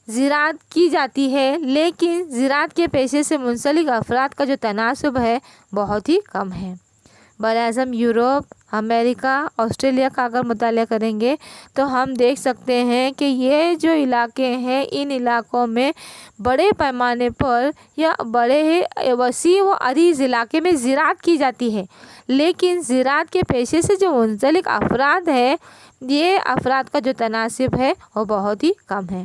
زراعت کی جاتی ہے، لیکن زراعت کے پیشے سے منسلک افراد کا جو تناسب ہے بہت ہی کم ہے۔ براعظم یورپ، امریکہ، آسٹریلیا کا اگر مطالعہ کریں گے تو ہم دیکھ سکتے ہیں کہ یہ جو علاقے ہیں ان علاقوں میں بڑے پیمانے پر یا بڑے ہی وسیع و عریض علاقے میں زراعت کی جاتی ہے، لیکن زراعت کے پیشے سے جو منسلک افراد ہیں یہ افراد کا جو تناسب ہے وہ بہت ہی کم ہے۔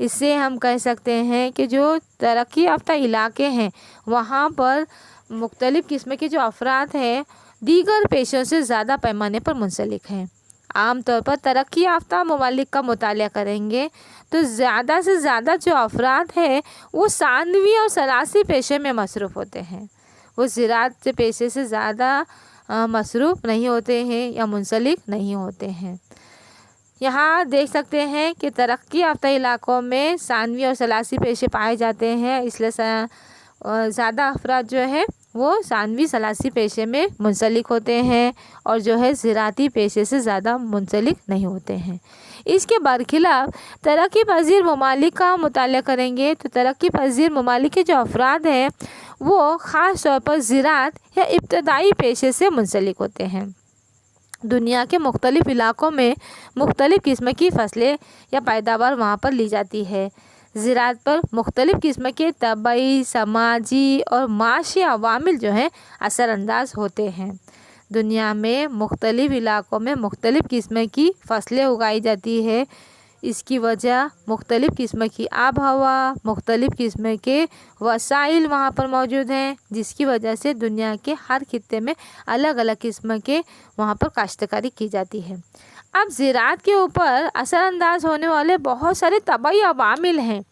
اس سے ہم کہہ سکتے ہیں کہ جو ترقی یافتہ علاقے ہیں وہاں پر مختلف قسم کے جو افراد ہیں دیگر پیشوں سے زیادہ پیمانے پر منسلک ہیں۔ عام طور پر ترقی یافتہ ممالک کا مطالعہ کریں گے تو زیادہ سے زیادہ جو افراد ہیں وہ ثانوی اور ثلاثی پیشے میں مصروف ہوتے ہیں، وہ زراعت کے پیشے سے زیادہ مصروف نہیں ہوتے ہیں یا منسلک نہیں ہوتے ہیں۔ یہاں دیکھ سکتے ہیں کہ ترقی یافتہ علاقوں میں ثانوی اور ثلاثی پیشے پائے جاتے ہیں، اس لیے زیادہ افراد جو ہے وہ ثانوی ثلاثی پیشے میں منسلک ہوتے ہیں اور جو ہے زراعتی پیشے سے زیادہ منسلک نہیں ہوتے ہیں۔ اس کے برخلاف ترقی پذیر ممالک کا مطالعہ کریں گے تو ترقی پذیر ممالک کے جو افراد ہیں वो ख़ास तौर पर ज़राअत या इब्तदाई पेशे से मुंसलिक होते हैं। दुनिया के मुख्तलिफ़ इलाक़ों में मुख्तलिफ़ किस्म की फसलें या पैदावार वहाँ पर ली जाती है। ज़राअत पर मुख्तलिफ़ किस्म के तबई, समाजी और माशी अवामिल जो हैं असरअंदाज होते हैं। दुनिया में मुख्तलिफ़ इलाक़ों में मुख्तलिफ़ किस्म की फसलें उगाई जाती है। इसकी वजह मुख्तलिफ़ किस्म की आब हवा, मुख्तलिफ़ किस्म के वसाइल वहाँ पर मौजूद हैं, जिसकी वजह से दुनिया के हर खित्ते में अलग अलग किस्म के वहाँ पर काश्तकारी की जाती है। अब ज़राअत के ऊपर असरअंदाज होने वाले बहुत सारे तबई अवामिल हैं।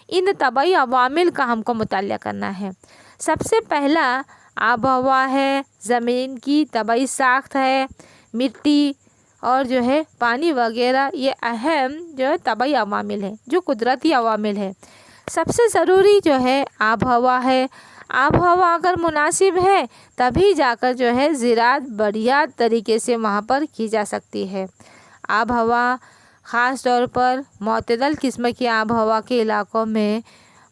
इन तबई अवामिल का हमको मुताला करना है। सबसे पहला आब हवा है, ज़मीन की तबई साख्त है, मिट्टी और जो है पानी वगैरह, ये अहम जो है तबई अवामिल हैं, जो कुदरती अवामिल है। सबसे ज़रूरी जो है आब हवा है। आब हवा अगर मुनासिब है तभी जाकर जो है ज़राअत बढ़िया तरीके से वहाँ पर की जा सकती है। आब हवा ख़ास तौर पर मुतदल किस्म की आब हवा के इलाक़ों में,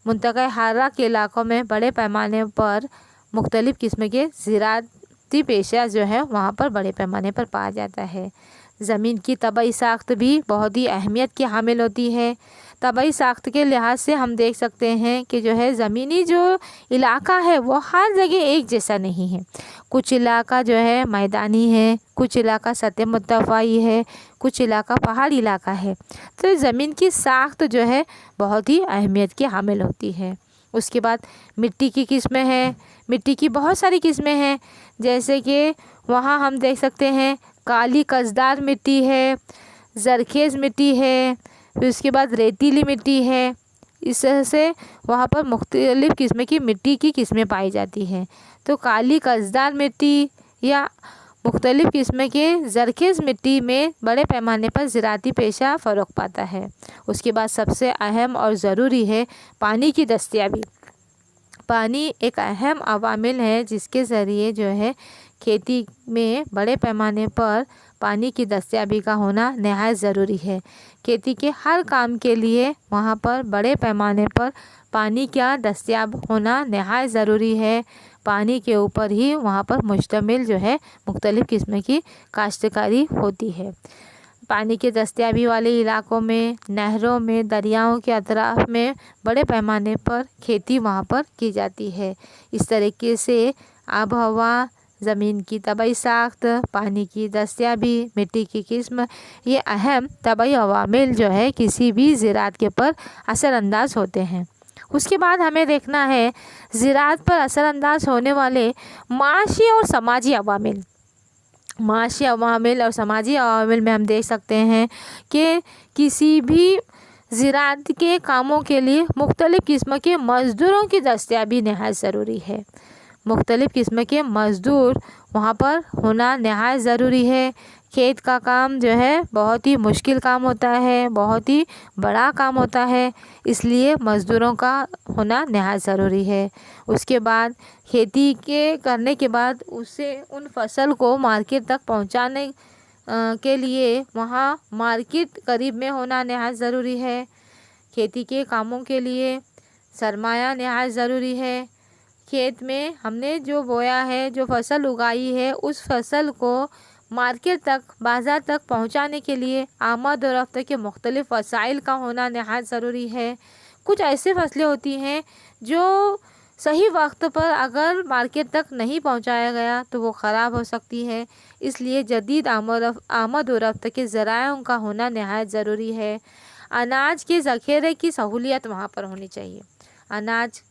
मुंतक़ा हारा के इलाक़ों में बड़े पैमाने पर मुख्तलिफ़ किस्म के ज़राअती पेशा जो है वहाँ पर बड़े पैमाने पर पाया जाता है। ज़मीन की तबई साख्त भी बहुत ही अहमियत की हामिल होती है। तबई साख्त के लिहाज से हम देख सकते हैं कि जो है ज़मीनी जो इलाका है वो हर जगह एक जैसा नहीं है। कुछ इलाका जो है मैदानी है, कुछ इलाका सतह मुर्तफ़ाई है, कुछ इलाका पहाड़ी इलाका है। तो ज़मीन की साख्त जो है बहुत ही अहमियत की हामिल होती है। उसके बाद मिट्टी की किस्में हैं। मिट्टी की बहुत सारी किस्में हैं, जैसे कि वहाँ हम देख सकते हैं काली कसदार मिट्टी है, ज़रखेज़ मिट्टी है, फिर उसके बाद रेतीली मिट्टी है। इस तरह से वहाँ पर मुख्तलिफ़ किस्म की मिट्टी की किस्में पाई जाती हैं। तो काली कसदार मिट्टी या मुख्तलिफ़ किस्म के ज़रखेज़ मिट्टी में बड़े पैमाने पर ज़राअती पेशा फ़रोग़ पाता है। उसके बाद सबसे अहम और ज़रूरी है पानी की दस्तयाबी। पानी एक अहम अवामिल है जिसके ज़रिए जो है खेती में बड़े पैमाने पर पानी की दस्तयाबी का होना नहायत ज़रूरी है। खेती के हर काम के लिए वहाँ पर बड़े पैमाने पर पानी का दस्तयाब होना नहायत ज़रूरी है। पानी के ऊपर ही वहाँ पर मुश्तमिल जो है मुख्तलिफ़ किस्म की काश्तकारी होती है। पानी के दस्तयाबी वाले इलाक़ों में, नहरों में, दरियाओं के अतराफ़ में बड़े पैमाने पर खेती वहाँ पर की जाती है। इस तरीके से आब हवा, ज़मीन की तबई साख्त, पानी की दस्तयाबी, मिट्टी की किस्म, ये अहम तबई अवामिल जो है किसी भी ज़राअत के ऊपर असरअंदाज होते हैं। उसके बाद हमें देखना है ज़राअत पर असरअंदाज होने वाले माशी और समाजी अवामिल। माशी अवामिल और समाजी अवामिल में हम देख सकते हैं कि किसी भी ज़राअत के कामों के लिए मुख्तलिफ़ किस्म के मज़दूरों की दस्तयाबी नहायत ज़रूरी है। मुख्तलिफ़ किस्म के मज़दूर वहाँ पर होना नहायत ज़रूरी है। खेत का काम जो है बहुत ही मुश्किल काम होता है, बहुत ही बड़ा काम होता है, इसलिए मज़दूरों का होना नहायत ज़रूरी है। उसके बाद खेती के करने के बाद उसे उन फसल को मार्केट तक पहुँचाने के लिए वहाँ मार्केट करीब में होना नहायत ज़रूरी है। खेती के कामों के लिए सरमाया नहायत ज़रूरी है। खेत में हमने जो बोया है, जो फसल उगाई है, उस फसल को मार्केट तक, बाज़ार तक पहुंचाने के लिए आमद और रफ्त के मुख्तलिफ़ वसाइल का होना नहायत ज़रूरी है। कुछ ऐसी फसलें होती हैं जो सही वक्त पर अगर मार्केट तक नहीं पहुंचाया गया तो वो ख़राब हो सकती है, इसलिए जदीद आमद और रफ्त के ज़रायों का होना नहायत ज़रूरी है। अनाज के ज़ख़ीरे की सहूलियत वहाँ पर होनी चाहिए। अनाज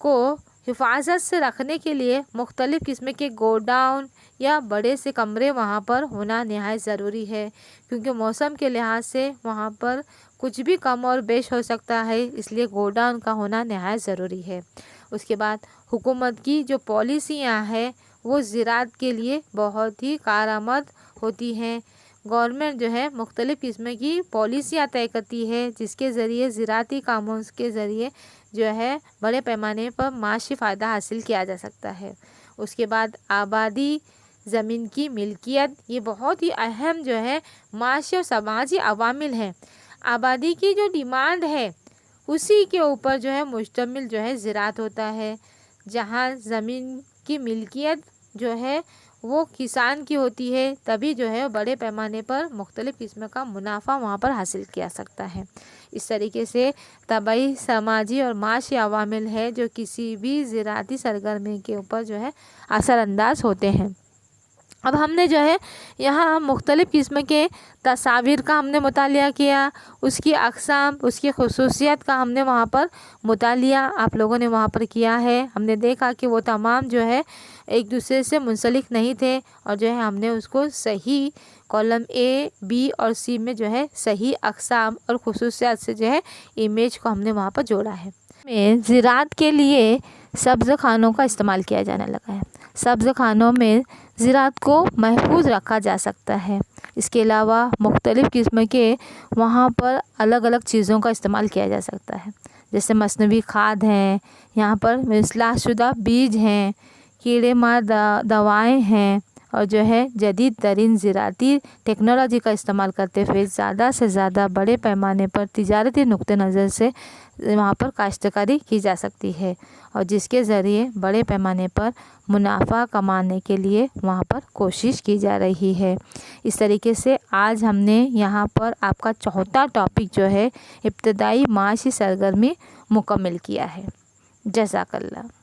को हिफाजत से रखने के लिए मुख्तलिफ़ किस्म के गोडाउन या बड़े से कमरे वहाँ पर होना नहायत ज़रूरी है, क्योंकि मौसम के लिहाज से वहाँ पर कुछ भी कम और बेश हो सकता है, इसलिए गोडाउन का होना नहायत ज़रूरी है। उसके बाद हुकूमत की जो पॉलिसियाँ हैं वो ज़राअत के लिए बहुत ही कारआमद होती हैं। गवर्नमेंट जो है मुख्तलिफ़ किस्म की पॉलिसियाँ तय करती है, जिसके ज़रिए ज़राअती कामों के ज़रिए जो है बड़े पैमाने पर माशी फ़ायदा हासिल किया जा सकता है। उसके बाद आबादी, ज़मीन की मिल्कियत, ये बहुत ही अहम जो है माशी और समाजी अवामिल हैं। आबादी की जो डिमांड है उसी के ऊपर जो है मुश्तमिल जो है ज़राअत होता है। جہاں زمین کی ملکیت جو ہے وہ کسان کی ہوتی ہے، تبھی جو ہے بڑے پیمانے پر مختلف قسم کا منافع وہاں پر حاصل کیا سکتا ہے۔ اس طریقے سے طبعی، سماجی اور معاشی عوامل ہے جو کسی بھی زراعتی سرگرمی کے اوپر جو ہے اثر انداز ہوتے ہیں۔ اب ہم نے جو ہے یہاں مختلف قسم کے تصاویر کا ہم نے مطالعہ کیا، اس کی اقسام، اس کی خصوصیت کا ہم نے وہاں پر مطالعہ آپ لوگوں نے وہاں پر کیا ہے۔ ہم نے دیکھا کہ وہ تمام جو ہے ایک دوسرے سے منسلک نہیں تھے، اور جو ہے ہم نے اس کو صحیح کالم اے، بی اور سی میں جو ہے صحیح اقسام اور خصوصیات سے جو ہے امیج کو ہم نے وہاں پر جوڑا ہے۔ زراعت کے لیے سبز خانوں کا استعمال کیا جانے لگا ہے۔ سبز خانوں میں زراعت کو محفوظ رکھا جا سکتا ہے۔ اس کے علاوہ مختلف قسم کے وہاں پر الگ الگ چیزوں کا استعمال کیا جا سکتا ہے، جیسے مصنوعی کھاد ہیں، یہاں پر اصلاح شدہ بیج ہیں، کیڑے مار دوائیں ہیں، اور جو ہے جدید ترین زراعتی ٹیکنالوجی کا استعمال کرتے ہوئے زیادہ سے زیادہ بڑے پیمانے پر تجارتی نقطہ نظر سے وہاں پر کاشتکاری کی جا سکتی ہے، اور جس کے ذریعے بڑے پیمانے پر منافع کمانے کے لیے وہاں پر کوشش کی جا رہی ہے۔ اس طریقے سے آج ہم نے یہاں پر آپ کا چوتھا ٹاپک جو ہے ابتدائی معاشی سرگرمی مکمل کیا ہے۔ جزاک اللہ۔